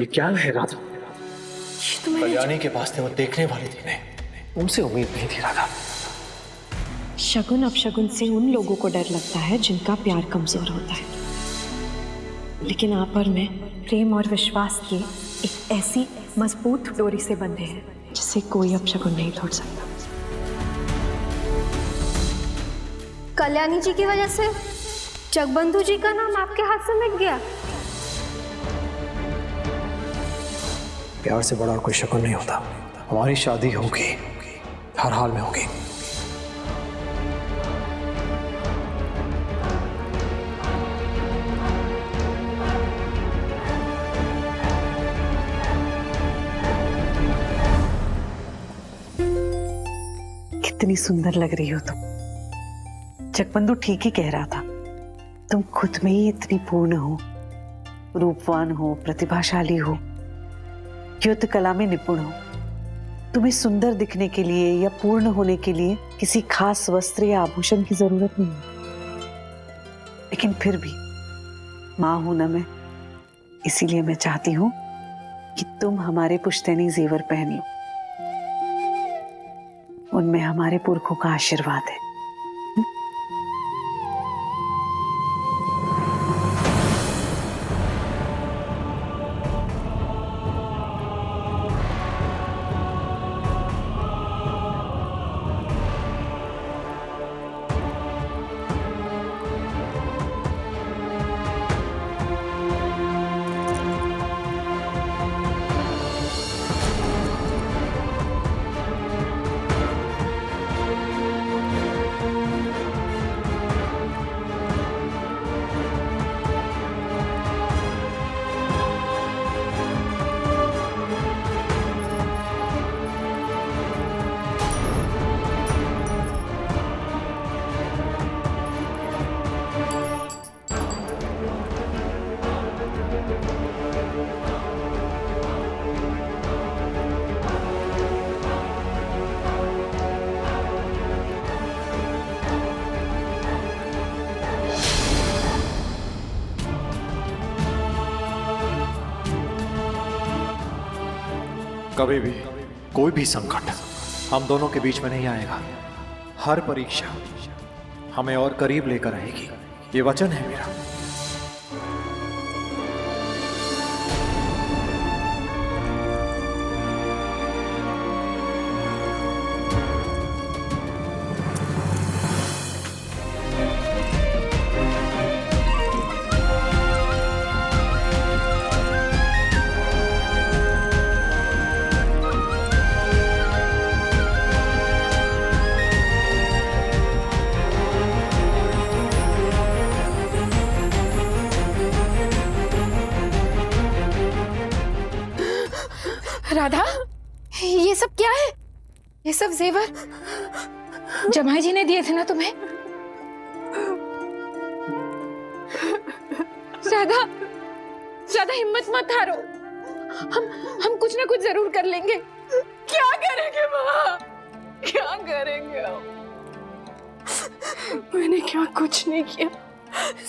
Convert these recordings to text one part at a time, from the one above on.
ये क्या है राधा? ये तो मैंने कल्याणी के पास थे वो देखने वाली थी, नहीं उनसे उम्मीद नहीं थी राधा। शगुन अपशगुन से उन लोगों को डर लगता है जिनका प्यार कमजोर होता है, लेकिन आप और मैं प्रेम और विश्वास की एक ऐसी मजबूत डोरी से बंधे हैं जिसे कोई अपशगुन नहीं तोड़ सकता। कल्याणी जी की वजह से जगबंधु जी का नाम आपके हाथ से मिट गया। प्यार से बड़ा और कोई शगुन नहीं होता। हमारी शादी होगी, हर हाल में होगी। कितनी सुंदर लग रही हो तुम। जगबंधु ठीक ही कह रहा था, तुम खुद में ही इतनी पूर्ण हो, रूपवान हो, प्रतिभाशाली हो, युद्ध कला में निपुण हो। तुम्हें सुंदर दिखने के लिए या पूर्ण होने के लिए किसी खास वस्त्र या आभूषण की जरूरत नहीं है। लेकिन फिर भी मां हूं ना मैं, इसीलिए मैं चाहती हूं कि तुम हमारे पुश्तैनी जेवर पहनियो। उनमें हमारे पुरखों का आशीर्वाद है। कभी भी कोई भी संकट हम दोनों के बीच में नहीं आएगा। हर परीक्षा हमें और करीब लेकर आएगी, ये वचन है मेरा। राधा, ये सब क्या है? ये सब जेवर जमाई जी ने दिए थे ना तुम्हें? राधा, राधा हिम्मत मत हारो। हम कुछ ना कुछ जरूर कर लेंगे। क्या करेंगे माँ? क्या करेंगे हम? मैंने क्या कुछ नहीं किया,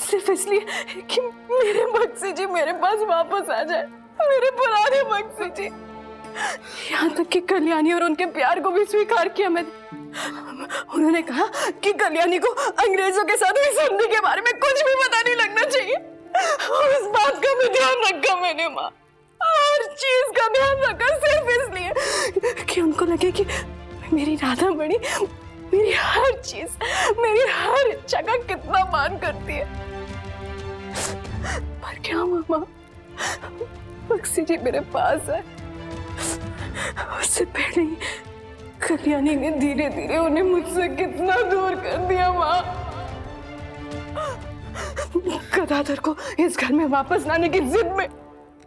सिर्फ इसलिए कि मेरे मकसी जी मेरे पास वापस आ जाए, मेरे पुराने मकसी जी। यहाँ तक कि कल्याणी और उनके प्यार को भी स्वीकार किया मैंने। उन्होंने कहा कि कल्याणी को अंग्रेजों के साथ हुई संधि के बारे में कुछ भी पता नहीं लगना चाहिए। उस बात का भी ध्यान रखा मैंने माँ, हर चीज का ध्यान रखा, सिर्फ इसलिए कि उनको लगे कि मेरी राधा मणि मेरी हर चीज, मेरी हर इच्छा का कितना मान करती है। पर क्या मामा, मकसी जी मेरे पास है, उससे पहले ही कल्याणी ने धीरे धीरे उन्हें मुझसे कितना दूर कर दिया माँ। गदाधर को इस घर में वापस लाने की जिद में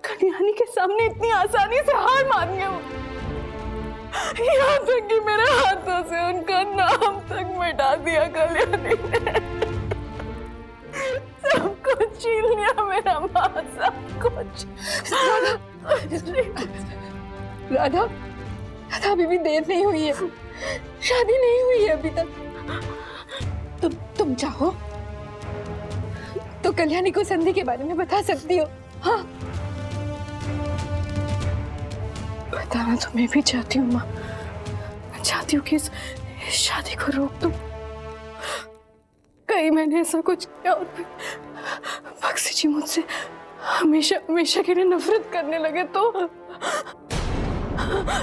कल्याणी के सामने इतनी आसानी से हार मान गया। यहाँ तक कि मेरे हाथों से उनका नाम तक मिटा दिया कल्याणी ने। सब कुछ छीन लिया मेरा माँ, सब कुछ। राधा, राधा अभी भी देर नहीं हुई है, शादी नहीं हुई है अभी तक। तुम चाहो तो कल्याणी को संधि के बारे में बता सकती हो। हाँ, बताना तो मैं भी चाहती हूँ माँ, चाहती हूँ कि इस शादी को रोक दूँ। कहीं मैंने ऐसा कुछ किया और फिर बक्सी जी मुझसे हमेशा हमेशा के लिए नफरत करने लगे तो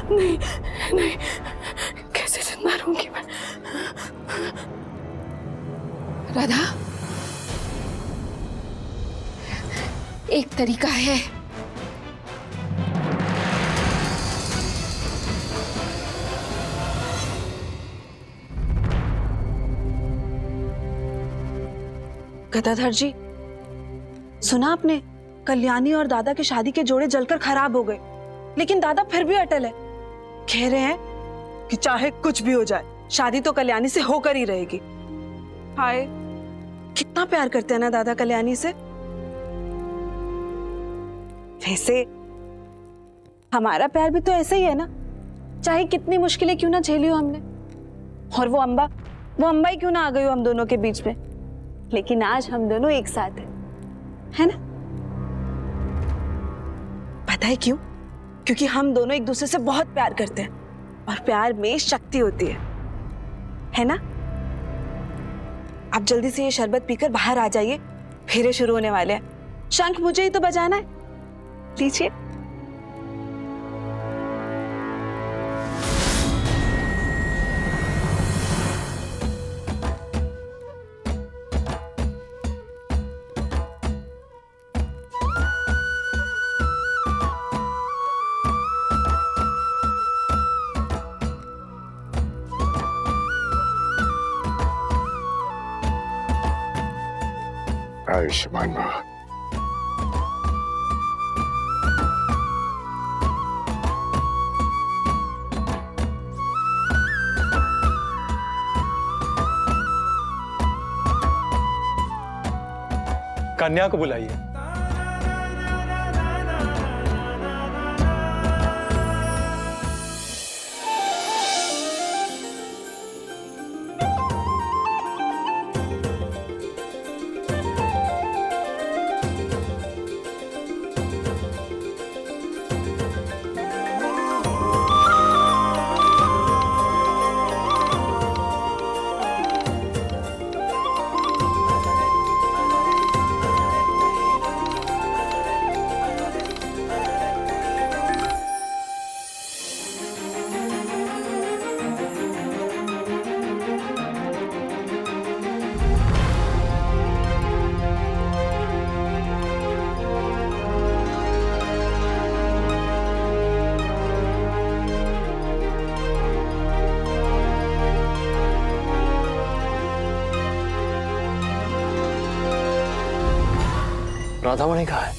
नहीं नहीं, कैसे जिंदा रहूंगी मैं। राधा, एक तरीका है। गदाधर जी, सुना आपने? कल्याणी और दादा की शादी के जोड़े जलकर खराब हो गए, लेकिन दादा फिर भी अटल है। कह रहे हैं कि चाहे कुछ भी हो जाए, शादी तो कल्याणी से होकर ही रहेगी। हाय, कितना प्यार करते हैं ना दादा कल्याणी से। वैसे हमारा प्यार भी तो ऐसा ही है ना, चाहे कितनी मुश्किलें क्यों ना झेली हो हमने, और वो अम्बा ही क्यों ना आ गई हो हम दोनों के बीच में, लेकिन आज हम दोनों एक साथ है ना? पता है क्यों? क्योंकि हम दोनों एक दूसरे से बहुत प्यार करते हैं, और प्यार में शक्ति होती है ना? आप जल्दी से ये शरबत पीकर बाहर आ जाइए, फेरे शुरू होने वाले हैं। शंख मुझे ही तो बजाना है, लीजिए। आयुष्मान भव। कन्या को बुलाइए। राधामणि कहाँ है?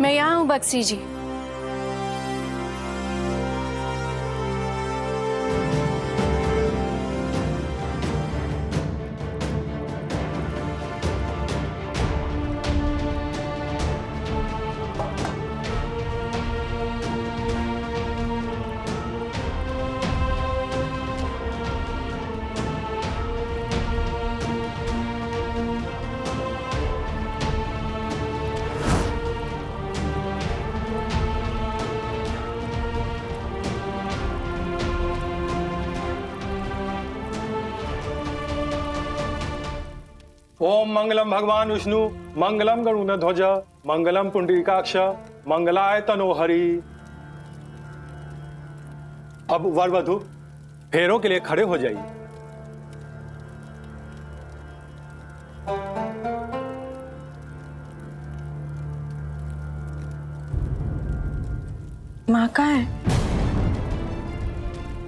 मैं यहाँ हूँ बक्सी जी। ओम मंगलम भगवान विष्णु, मंगलम गरुड़ध्वज, मंगलम पुंडरीकाक्ष, मंगलाय तनोहरि। अब वर वधु फेरों के लिए खड़े हो जाइए। माँ कहाँ है?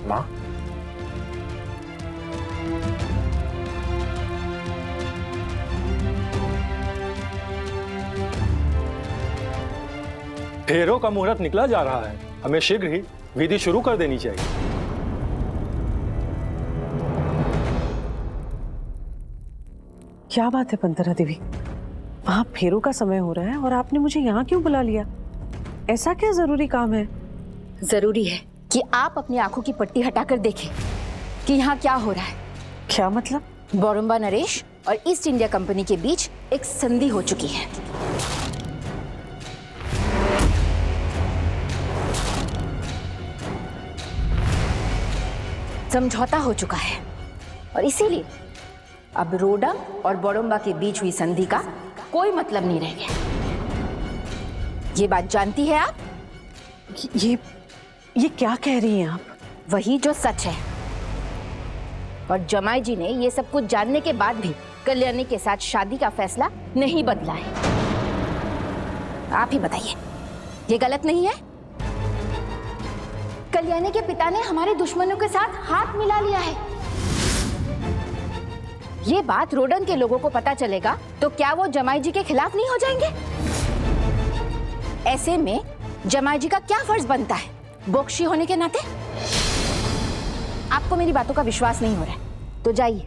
माँ? फेरों का मुहूर्त निकला जा रहा है, हमें शीघ्र ही विधि शुरू कर देनी चाहिए। क्या बात है पंतरा देवी, वहां फेरों का समय हो रहा है और आपने मुझे यहाँ क्यों बुला लिया? ऐसा क्या जरूरी काम है? जरूरी है कि आप अपनी आंखों की पट्टी हटाकर देखें कि यहाँ क्या हो रहा है। क्या मतलब? बोरंबा नरेश और ईस्ट इंडिया कंपनी के बीच एक संधि हो चुकी है। समझौता हो चुका है और इसीलिए अब रोडम और बड़ोम्बा के बीच हुई संधि का कोई मतलब नहीं रह गया। ये बात जानती है आप? ये क्या कह रही हैं आप? वही जो सच है। और जमाई जी ने ये सब कुछ जानने के बाद भी कल्याणी के साथ शादी का फैसला नहीं बदला है। आप ही बताइए, ये गलत नहीं है? कल्याणी के पिता ने हमारे दुश्मनों के साथ हाथ मिला लिया है। ये बात रोडन के लोगों को पता चलेगा तो क्या वो जमाई जी के खिलाफ नहीं हो जाएंगे? ऐसे में जमाई जी का क्या फर्ज बनता है बोक्शी होने के नाते? आपको मेरी बातों का विश्वास नहीं हो रहा है तो जाइए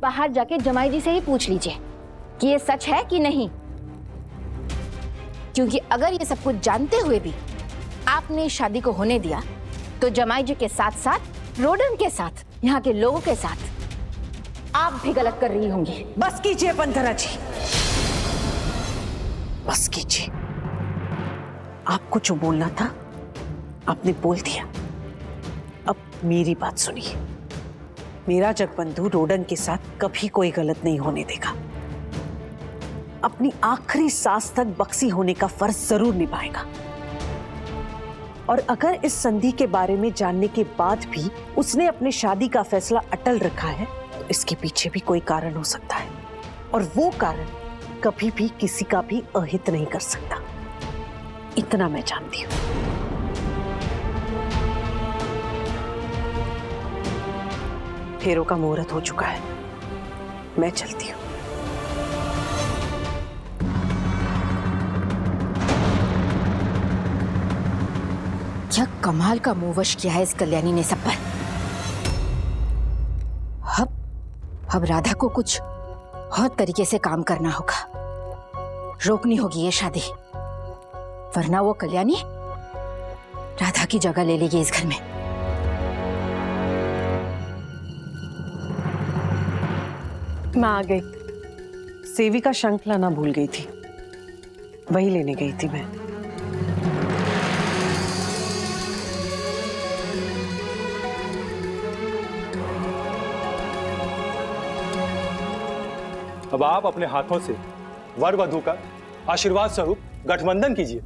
बाहर जाके जमाई जी से ही पूछ लीजिए कि ये सच है कि नहीं, क्योंकि अगर ये सब कुछ जानते हुए भी आपने शादी को होने दिया तो जमाई जी के साथ साथ रोडन के साथ, यहाँ के लोगों के साथ आप भी गलत कर रही होंगी। बस कीजिए बंधरा जी, बस कीजिए। आपको जो बोलना था आपने बोल दिया। अब मेरी बात सुनिए। मेरा जगबंधु रोडन के साथ कभी कोई गलत नहीं होने देगा। अपनी आखिरी सांस तक बक्सी होने का फर्ज जरूर निभाएगा। और अगर इस संधि के बारे में जानने के बाद भी उसने अपने शादी का फैसला अटल रखा है तो इसके पीछे भी कोई कारण हो सकता है और वो कारण कभी भी किसी का भी अहित नहीं कर सकता। इतना मैं जानती हूं। फेरों का मुहूर्त हो चुका है, मैं चलती हूं। क्या कमाल का मुंहवश किया है इस कल्याणी ने सब पर। अब राधा को कुछ और तरीके से काम करना होगा, रोकनी होगी ये शादी, वरना वो कल्याणी राधा की जगह ले लेगी इस घर में। मैं आ गई। सेविका शंख लाना भूल गई थी, वही लेने गई थी मैं। अब आप अपने हाथों से वर वधू का आशीर्वाद स्वरूप गठबंधन कीजिए।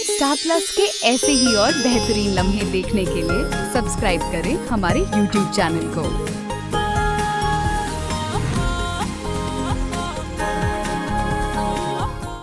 स्टार प्लस के ऐसे ही और बेहतरीन लम्हे देखने के लिए सब्सक्राइब करें हमारे YouTube चैनल को।